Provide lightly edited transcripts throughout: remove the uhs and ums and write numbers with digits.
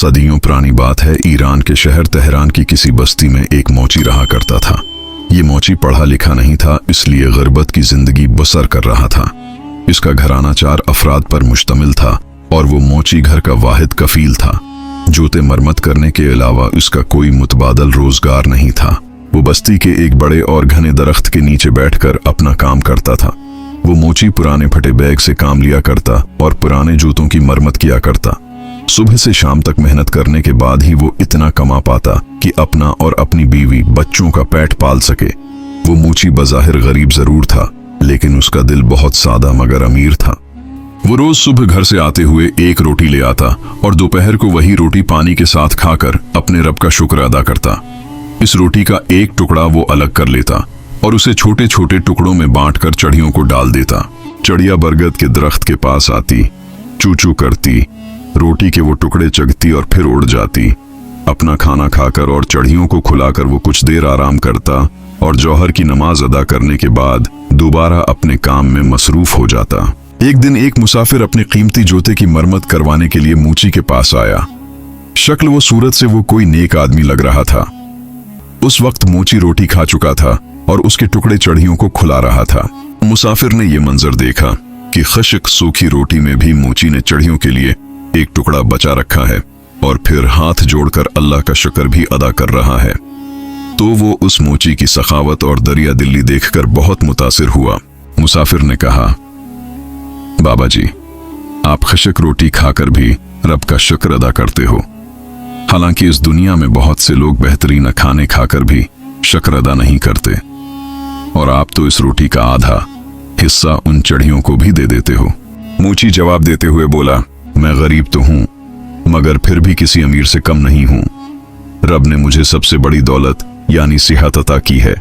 सदियों पुरानी बात है। ईरान के शहर तेहरान की किसी बस्ती में एक मोची रहा करता था। ये मोची पढ़ा लिखा नहीं था, इसलिए गुर्बत की जिंदगी बसर कर रहा था। इसका घराना 4 अफराद पर मुश्तमिल था और वो मोची घर का वाहिद कफील था। जूते मरम्मत करने के अलावा इसका कोई मुतबादल रोजगार नहीं था। वो बस्ती के एक बड़े और घने दरख्त के नीचे बैठकर अपना काम करता था। वो मोची पुराने फटे बैग से काम लिया करता और पुराने जूतों की मरम्मत किया करता। सुबह से शाम तक मेहनत करने के बाद ही वो इतना कमा पाता कि अपना और अपनी बीवी बच्चों का पेट पाल सके। वो मोची बज़ाहिर गरीब जरूर था, लेकिन उसका दिल बहुत सादा मगर अमीर था। वो रोज सुबह घर से आते हुए एक रोटी ले आता और दोपहर को वही रोटी पानी के साथ खाकर अपने रब का शुक्र अदा करता। इस रोटी का एक टुकड़ा वो अलग कर लेता और उसे छोटे छोटे टुकड़ों में बांटकर चिड़ियों को डाल देता। चिड़िया बरगद के दरख्त के पास आती, चू चू करती, रोटी के वो टुकड़े चगती और फिर उड़ जाती। अपना खाना खाकर और चिड़ियों को खिलाकर वो कुछ देर आराम करता और जौहर की नमाज अदा करने के बाद दोबारा अपने काम में मसरूफ हो जाता। एक दिन एक मुसाफिर अपने कीमती जूते की मरम्मत करवाने के लिए मोची के पास आया। शक्ल व सूरत से वो कोई नेक आदमी लग रहा था। उस वक्त मोची रोटी खा चुका था और उसके टुकड़े चिड़ियों को खिला रहा था। मुसाफिर ने यह मंजर देखा कि खश्क सूखी रोटी में भी मोची ने चिड़ियों के लिए एक टुकड़ा बचा रखा है और फिर हाथ जोड़कर अल्लाह का शुक्र भी अदा कर रहा है। तो वो उस मोची की सखावत और दरिया दिल्ली देखकर बहुत मुतासिर हुआ। मुसाफिर ने कहा, बाबा जी, आप खश्क रोटी खाकर भी रब का शुक्र अदा करते हो। हालांकि इस दुनिया में बहुत से लोग बेहतरीन खाने खाकर भी शुक्र अदा नहीं करते, और आप तो इस रोटी का आधा हिस्सा उन चिड़ियों को भी दे देते हो। मोची जवाब देते हुए बोला, मैं गरीब तो हूं, मगर फिर भी किसी अमीर से कम नहीं हूं। रब ने मुझे सबसे बड़ी दौलत यानी सेहत अता की है।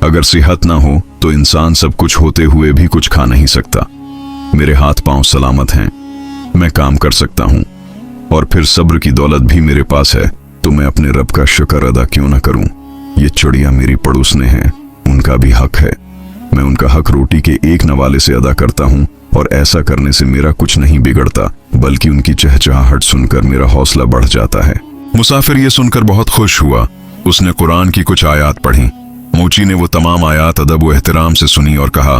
अगर सेहत ना हो तो इंसान सब कुछ होते हुए भी कुछ खा नहीं सकता। मेरे हाथ पांव सलामत हैं, मैं काम कर सकता हूं, और फिर सब्र की दौलत भी मेरे पास है, तो मैं अपने रब का शुक्र अदा क्यों ना करूं। ये चिड़िया मेरी पड़ोसने हैं, उनका भी हक है। मैं उनका हक रोटी के एक नवाले से अदा करता हूं, और ऐसा करने से मेरा कुछ नहीं बिगड़ता, बल्कि उनकी चहचहाहट सुनकर मेरा हौसला बढ़ जाता है। मुसाफिर ये सुनकर बहुत खुश हुआ। उसने कुरान की कुछ आयात पढ़ी। मोची ने वो तमाम आयात अदब व एहतराम से सुनी और कहा,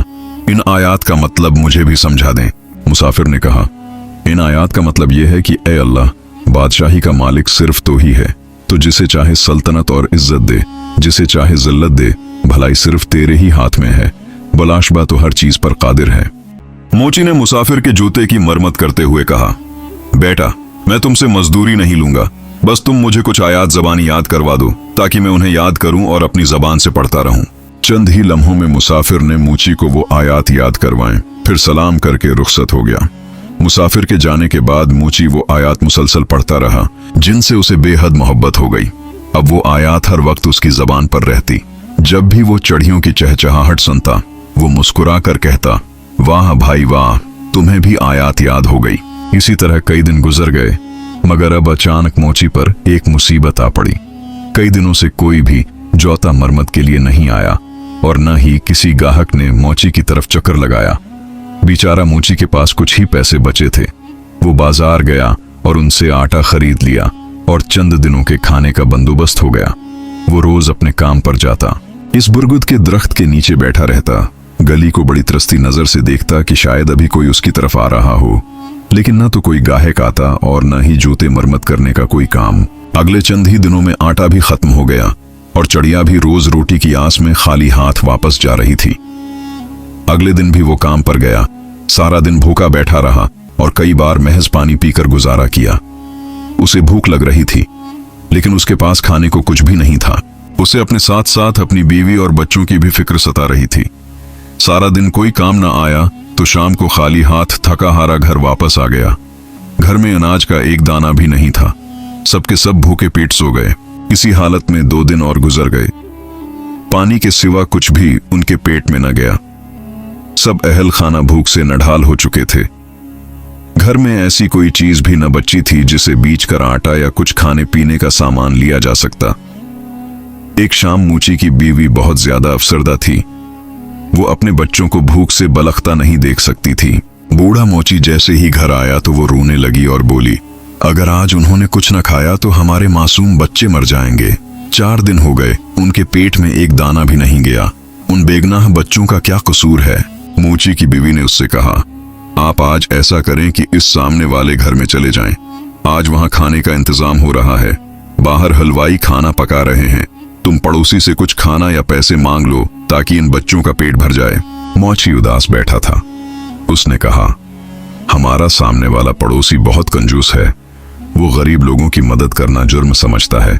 इन आयात का मतलब मुझे भी समझा दें। मुसाफिर ने कहा, इन आयात का मतलब यह है कि ए अल्लाह, बादशाही का मालिक सिर्फ तो ही है। तो जिसे चाहे सल्तनत और इज्जत दे, जिसे चाहे जिल्लत दे, भलाई सिर्फ तेरे ही हाथ में है। बलाशबा तो हर चीज पर कादिर है। मोची ने मुसाफिर के जूते की मरम्मत करते हुए कहा, बेटा, मैं तुमसे मजदूरी नहीं लूंगा, बस तुम मुझे कुछ आयात ज़बानी याद करवा दो ताकि मैं उन्हें याद करूं और अपनी ज़बान से पढ़ता रहूं। चंद ही लम्हों में मुसाफिर ने मोची को वो आयात याद करवाएं, फिर सलाम करके रुखसत हो गया। मुसाफिर के जाने के बाद मोची वो आयात मुसलसल पढ़ता रहा, जिनसे उसे बेहद मोहब्बत हो गई। अब वो आयात हर वक्त उसकी ज़बान पर रहती। जब भी वो चिड़ियों की चहचहाहट सुनता, वो मुस्कुरा कर कहता, वाह भाई वाह, तुम्हें भी आयात याद हो गई। इसी तरह कई दिन गुजर गए, मगर अब अचानक मोची पर एक मुसीबत आ पड़ी। कई दिनों से कोई भी जौता मरम्मत के लिए नहीं आया और न ही किसी गाहक ने मोची की तरफ चक्कर लगाया। बेचारा मोची के पास कुछ ही पैसे बचे थे। वो बाजार गया और उनसे आटा खरीद लिया और चंद दिनों के खाने का बंदोबस्त हो गया। वो रोज अपने काम पर जाता, इस बुरगुद के दरख्त के नीचे बैठा रहता। गली को बड़ी त्रस्ती नजर से देखता कि शायद अभी कोई उसकी तरफ आ रहा हो, लेकिन न तो कोई गाहक आता और न ही जूते मरम्मत करने का कोई काम। अगले चंद ही दिनों में आटा भी खत्म हो गया और चिड़िया भी रोज रोटी की आस में खाली हाथ वापस जा रही थी। अगले दिन भी वो काम पर गया, सारा दिन भूखा बैठा रहा और कई बार महज पानी पीकर गुजारा किया। उसे भूख लग रही थी, लेकिन उसके पास खाने को कुछ भी नहीं था। उसे अपने साथ साथ अपनी बीवी और बच्चों की भी फिक्र सता रही थी। सारा दिन कोई काम न आया तो शाम को खाली हाथ थका हारा घर वापस आ गया। घर में अनाज का एक दाना भी नहीं था। सबके सब भूखे पेट सो गए। इसी हालत में 2 दिन और गुजर गए। पानी के सिवा कुछ भी उनके पेट में न गया। सब अहल खाना भूख से नढाल हो चुके थे। घर में ऐसी कोई चीज भी न बची थी जिसे बीच कर आटा या कुछ खाने पीने का सामान लिया जा सकता। एक शाम मोची की बीवी बहुत ज्यादा अफसरदा थी। वो अपने बच्चों को भूख से बलखता नहीं देख सकती थी। बूढ़ा मोची जैसे ही घर आया तो वो रोने लगी और बोली, अगर आज उन्होंने कुछ न खाया तो हमारे मासूम बच्चे मर जाएंगे। 4 दिन हो गए, उनके पेट में एक दाना भी नहीं गया। उन बेगनाह बच्चों का क्या कसूर है? मूची की बीवी ने उससे कहा, आप आज ऐसा करें कि इस सामने वाले घर में चले जाएं। आज वहां खाने का इंतजाम हो रहा है। बाहर हलवाई खाना पका रहे हैं। तुम पड़ोसी से कुछ खाना या पैसे मांग लो ताकि इन बच्चों का पेट भर जाए। मौची उदास बैठा था। उसने कहा, हमारा सामने वाला पड़ोसी बहुत कंजूस है। वो गरीब लोगों की मदद करना जुर्म समझता है।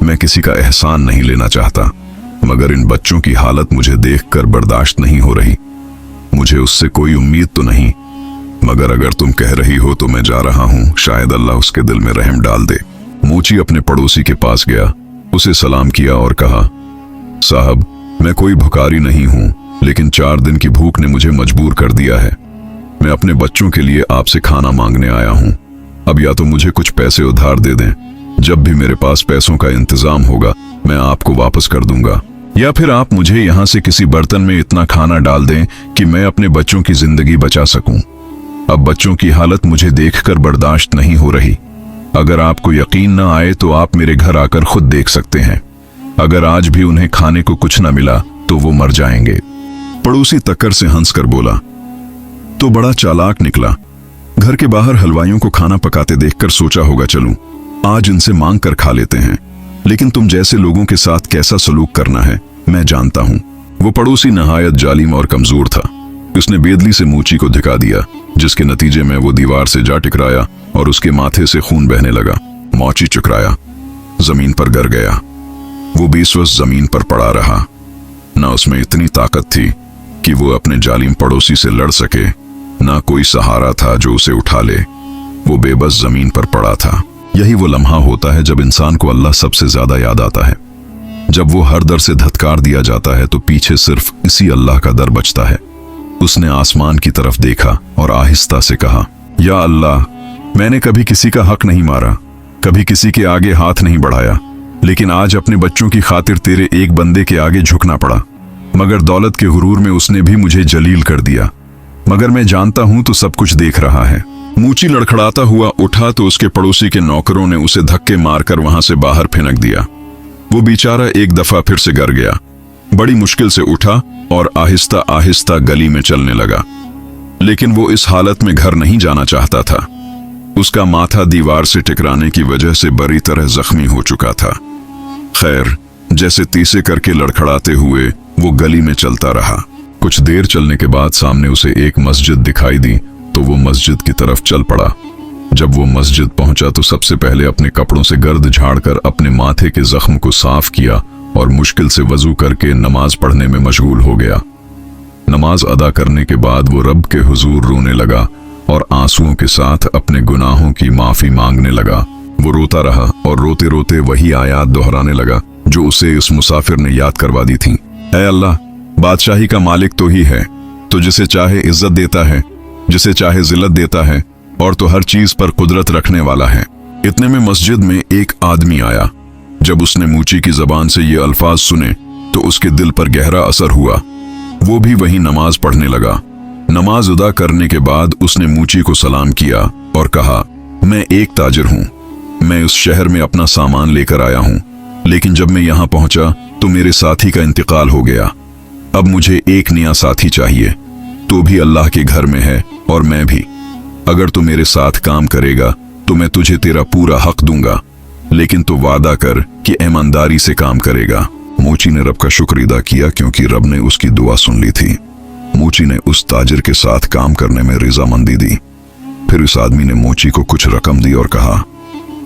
मैं किसी का एहसान नहीं लेना चाहता, मगर इन बच्चों की हालत मुझे देखकर बर्दाश्त नहीं हो रही। मुझे उससे कोई उम्मीद तो नहीं, मगर अगर तुम कह रही हो तो मैं जा रहा हूं। शायद अल्लाह उसके दिल में रहम डाल दे। मूची अपने पड़ोसी के पास गया, उसे सलाम किया और कहा, साहब, मैं कोई भुखारी नहीं हूं, लेकिन 4 दिन की भूख ने मुझे मजबूर कर दिया है। मैं अपने बच्चों के लिए आपसे खाना मांगने आया हूं। अब या तो मुझे कुछ पैसे उधार दे दें, जब भी मेरे पास पैसों का इंतजाम होगा मैं आपको वापस कर दूंगा, या फिर आप मुझे यहाँ से किसी बर्तन में इतना खाना डाल दें कि मैं अपने बच्चों की जिंदगी बचा सकूं। अब बच्चों की हालत मुझे देखकर बर्दाश्त नहीं हो रही। अगर आपको यकीन न आए तो आप मेरे घर आकर खुद देख सकते हैं। अगर आज भी उन्हें खाने को कुछ न मिला तो वो मर जाएंगे। पड़ोसी तक्कर से हंसकर बोला, तो बड़ा चालाक निकला। घर के बाहर हलवाइयों को खाना पकाते देखकर सोचा होगा, चलूं आज इनसे मांग कर खा लेते हैं। लेकिन तुम जैसे लोगों के साथ कैसा सलूक करना है मैं जानता हूं। वो पड़ोसी नहायत जालिम और कमजोर था। उसने बेदली से मूची को धिका दिया, जिसके नतीजे में वो दीवार से जा टकराया और उसके माथे से खून बहने लगा। मौची चुकराया, जमीन पर गिर गया। वो बेस्वस जमीन पर पड़ा रहा। न उसमें इतनी ताकत थी कि वो अपने जालिम पड़ोसी से लड़ सके, ना कोई सहारा था जो उसे उठा ले। वो बेबस जमीन पर पड़ा था। यही वो लम्हा होता है जब इंसान को अल्लाह सबसे ज्यादा याद आता है। जब वो हर दर से धत्कार दिया जाता है तो पीछे सिर्फ इसी अल्लाह का दर बचता है। उसने आसमान की तरफ देखा और आहिस्ता से कहा, या अल्लाह, मैंने कभी किसी का हक नहीं मारा, कभी किसी के आगे हाथ नहीं बढ़ाया, लेकिन आज अपने बच्चों की खातिर तेरे एक बंदे के आगे झुकना पड़ा। मगर दौलत के गुरूर में उसने भी मुझे जलील कर दिया। मगर मैं जानता हूं तो सब कुछ देख रहा है। मूची लड़खड़ाता हुआ उठा तो उसके पड़ोसी के नौकरों ने उसे धक्के मारकर वहां से बाहर फेंक दिया। वो बेचारा एक दफा फिर से गिर गया। बड़ी मुश्किल से उठा और आहिस्ता आहिस्ता गली में चलने लगा। लेकिन वो इस हालत में घर नहीं जाना चाहता था। उसका माथा दीवार से टकराने की वजह से बुरी तरह जख्मी हो चुका था। खैर, जैसे तीसे करके लड़खड़ाते हुए वो गली में चलता रहा। कुछ देर चलने के बाद सामने उसे एक मस्जिद दिखाई दी तो वो मस्जिद की तरफ चल पड़ा। जब वो मस्जिद पहुंचा तो सबसे पहले अपने कपड़ों से गर्द झाड़कर अपने माथे के जख्म को साफ किया और मुश्किल से वजू करके नमाज पढ़ने में मशगूल हो गया। नमाज अदा करने के बाद वो रब के हुजूर रोने लगा और आंसुओं के साथ अपने गुनाहों की माफी मांगने लगा। वो रोता रहा और रोते रोते वही आयात दोहराने लगा जो उसे इस मुसाफिर ने याद करवा दी थी। ऐ अल्लाह, बादशाही का मालिक तो ही है, तो जिसे चाहे इज्जत देता है, जिसे चाहे जिल्लत देता है, और तो हर चीज पर कुदरत रखने वाला है। इतने में मस्जिद में एक आदमी आया। जब उसने मूची की जबान से ये अल्फाज सुने तो उसके दिल पर गहरा असर हुआ। वो भी वहीं नमाज पढ़ने लगा। नमाज अदा करने के बाद उसने मूची को सलाम किया और कहा, मैं एक ताजिर हूँ। मैं उस शहर में अपना सामान लेकर आया हूँ, लेकिन जब मैं यहाँ पहुंचा तो मेरे साथी का इंतकाल हो गया। अब मुझे एक नया साथी चाहिए। तो भी अल्लाह के घर में है और मैं भी। अगर तू मेरे साथ काम करेगा तो मैं तुझे तेरा पूरा हक दूंगा, लेकिन तू वादा कर कि ईमानदारी से काम करेगा। मूची ने रब का शुक्र अदा किया क्योंकि रब ने उसकी दुआ सुन ली थी। मूची ने उस ताजिर के साथ काम करने में रजामंदी दी। फिर उस आदमी ने मूची को कुछ रकम दी और कहा,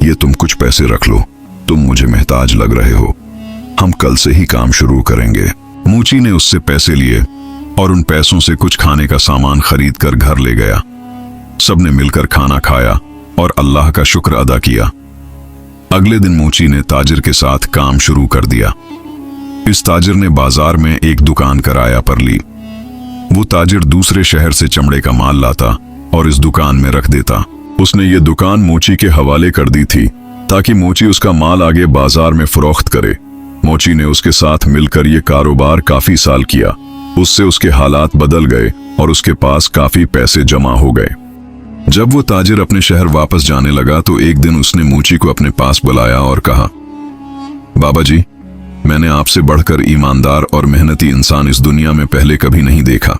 ये तुम कुछ पैसे रख लो, तुम मुझे मोहताज लग रहे हो, हम कल से ही काम शुरू करेंगे। मूची ने उससे पैसे लिए और उन पैसों से कुछ खाने का सामान खरीद कर घर ले गया। सबने मिलकर खाना खाया और अल्लाह का शुक्र अदा किया। अगले दिन मूची ने ताजिर के साथ काम शुरू कर दिया। इस ताजिर ने बाजार में एक दुकान किराया पर ली। वो ताजिर दूसरे शहर से चमड़े का माल लाता और इस दुकान में रख देता। उसने ये दुकान मूची के हवाले कर दी थी ताकि मूची उसका माल आगे बाजार में फरोख्त करे। मूची ने उसके साथ मिलकर ये कारोबार काफी साल किया। उससे उसके हालात बदल गए और उसके पास काफी पैसे जमा हो गए। जब वो ताजिर अपने शहर वापस जाने लगा तो एक दिन उसने मूची को अपने पास बुलाया और कहा, बाबा जी, मैंने आपसे बढ़कर ईमानदार और मेहनती इंसान इस दुनिया में पहले कभी नहीं देखा।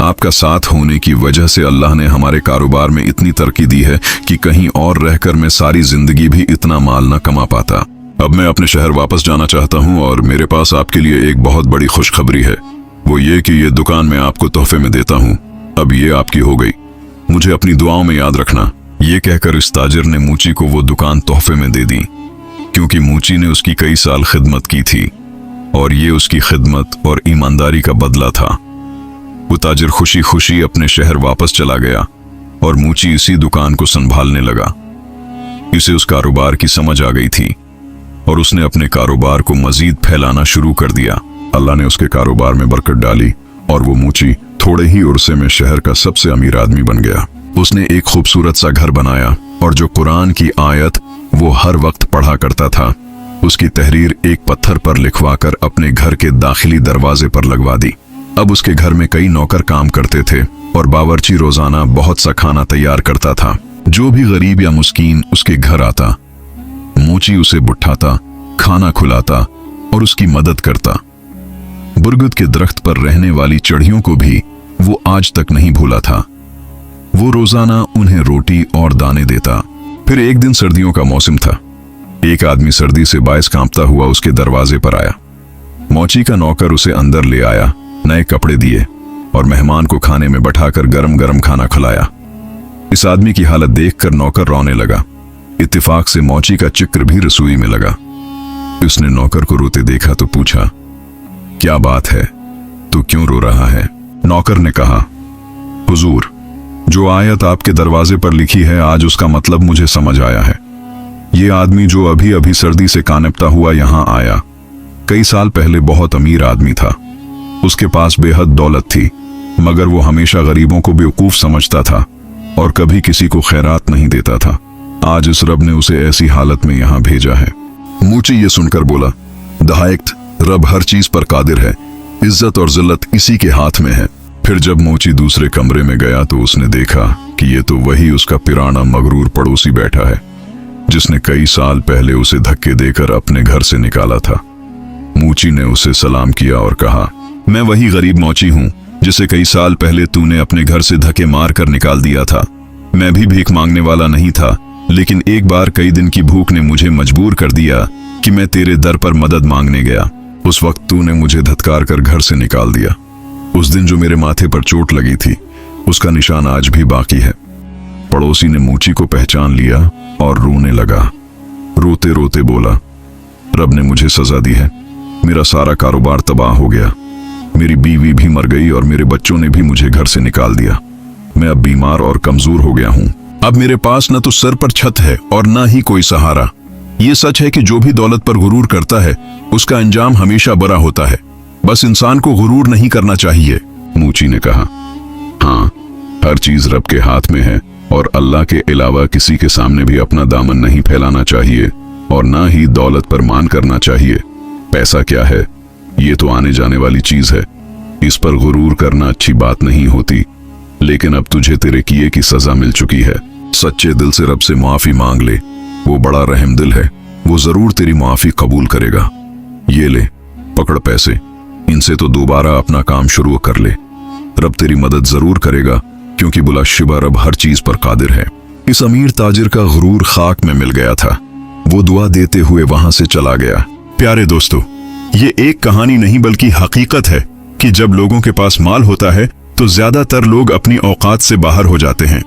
आपका साथ होने की वजह से अल्लाह ने हमारे कारोबार में इतनी तरक्की दी है कि कहीं और रहकर मैं सारी जिंदगी भी इतना माल न कमा पाता। अब मैं अपने शहर वापस जाना चाहता हूँ और मेरे पास आपके लिए एक बहुत बड़ी खुशखबरी है। वो ये कि ये दुकान मैं आपको तोहफे में देता हूँ। अब ये आपकी हो गई, मुझे अपनी दुआओं में याद रखना। ये कहकर इस ताजिर ने मूची को वो दुकान तोहफे में दे दी, क्योंकि मूची ने उसकी कई साल खिदमत की थी और ये उसकी खिदमत और ईमानदारी का बदला था। वो ताजिर खुशी खुशी अपने शहर वापस चला गया और मूची इसी दुकान को संभालने लगा। इसे उस कारोबार की समझ आ गई थी और उसने अपने कारोबार को मजीद फैलाना शुरू कर दिया। अल्लाह ने उसके कारोबार में बरकत डाली और वो मूची थोड़े ही उर्से में शहर का सबसे अमीर आदमी बन गया। उसने एक खूबसूरत सा घर बनाया और जो कुरान की आयत वो हर वक्त पढ़ा करता था, उसकी तहरीर एक पत्थर पर लिखवाकर अपने घर के दाखिली दरवाजे पर लगवा दी। अब उसके घर में कई नौकर काम करते थे और बावर्ची रोजाना बहुत सा खाना तैयार करता था। जो भी गरीब या मुस्कीन उसके घर आता, मूची उसे बुठाता, खाना खुलाता और उसकी मदद करता। बुरगद के दरख्त पर रहने वाली चिड़ियों को भी वो आज तक नहीं भूला था। वो रोजाना उन्हें रोटी और दाने देता। फिर एक दिन सर्दियों का मौसम था। एक आदमी सर्दी से बायस कांपता हुआ उसके दरवाजे पर आया। मौची का नौकर उसे अंदर ले आया, नए कपड़े दिए और मेहमान को खाने में बैठाकर गरम गरम खाना खिलाया। इस आदमी की हालत देखकर नौकर रोने लगा। इत्तेफाक से मौची का चिक्र भी रसोई में लगा। उसने नौकर को रोते देखा तो पूछा, क्या बात है, तू क्यों रो रहा है? नौकर ने कहा, हुजूर, जो आयत आपके दरवाजे पर लिखी है आज उसका मतलब मुझे समझ आया है। ये आदमी जो अभी अभी सर्दी से कांपता हुआ यहाँ आया, कई साल पहले बहुत अमीर आदमी था। उसके पास बेहद दौलत थी, मगर वो हमेशा गरीबों को बेवकूफ समझता था और कभी किसी को खैरात नहीं देता था। आज इस रब ने उसे ऐसी हालत में यहाँ भेजा है। मूची ये सुनकर बोला, दहायक्त, रब हर चीज पर कादिर है, इज्जत और जिल्लत इसी के हाथ में है। फिर जब मूची दूसरे कमरे में गया तो उसने देखा कि ये तो वही उसका पुराना मगरूर पड़ोसी बैठा है, जिसने कई साल पहले उसे धक्के देकर अपने घर से निकाला था। मूची ने उसे सलाम किया और कहा, मैं वही गरीब मौची हूँ जिसे कई साल पहले तूने अपने घर से धक्के मार कर निकाल दिया था। मैं भी भीख मांगने वाला नहीं था, लेकिन एक बार कई दिन की भूख ने मुझे मजबूर कर दिया कि मैं तेरे दर पर मदद मांगने गया। उस वक्त तूने मुझे धत्कार कर घर से निकाल दिया। उस दिन जो मेरे माथे पर चोट लगी थी उसका निशान आज भी बाकी है। पड़ोसी ने मूची को पहचान लिया और रोने लगा। रोते रोते बोला, रब ने मुझे सजा दी है, मेरा सारा कारोबार तबाह हो गया, मेरी बीवी भी मर गई और मेरे बच्चों ने भी मुझे घर से निकाल दिया। मैं अब बीमार और कमजोर हो गया हूँ। अब मेरे पास न तो सर पर छत है और न ही कोई सहारा। ये सच है कि जो भी दौलत पर गुरूर करता है उसका अंजाम हमेशा बुरा होता है। बस इंसान को गुरूर नहीं करना चाहिए। मूची ने कहा, हाँ, हर चीज रब के हाथ में है और अल्लाह के अलावा किसी के सामने भी अपना दामन नहीं फैलाना चाहिए और ना ही दौलत पर मान करना चाहिए। पैसा क्या है, ये तो आने जाने वाली चीज है, इस पर गुरूर करना अच्छी बात नहीं होती। लेकिन अब तुझे तेरे किए की सजा मिल चुकी है। सच्चे दिल से रब से माफी मांग ले, वो बड़ा रहम दिल है, वो जरूर तेरी माफी कबूल करेगा। ये ले, पकड़ पैसे, इनसे तो दोबारा अपना काम शुरू कर ले। रब तेरी मदद जरूर करेगा, क्योंकि बुलाशिबा रब हर चीज पर कादिर है। इस अमीर ताजिर का गुरूर खाक में मिल गया था। वो दुआ देते हुए वहां से चला गया। प्यारे दोस्तों, ये एक कहानी नहीं बल्कि हकीकत है कि जब लोगों के पास माल होता है तो ज्यादातर लोग अपनी औकात से बाहर हो जाते हैं।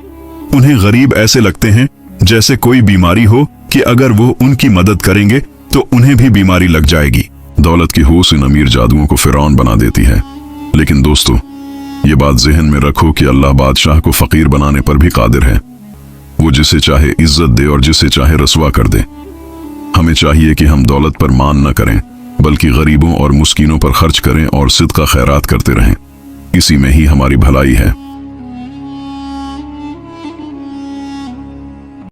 उन्हें गरीब ऐसे लगते हैं जैसे कोई बीमारी हो कि अगर वो उनकी मदद करेंगे तो उन्हें भी बीमारी लग जाएगी। दौलत की होश इन अमीर जादुओं को फिरौन बना देती है। लेकिन दोस्तों, ये बात ज़हन में रखो कि अल्लाह बादशाह को फकीर बनाने पर भी कादिर है। वो जिसे चाहे इज्जत दे और जिसे चाहे रसवा कर दे। हमें चाहिए कि हम दौलत पर मान न करें, बल्कि गरीबों और मुस्कीनों पर खर्च करें और सिदका खैरात करते रहें। इसी में ही हमारी भलाई है।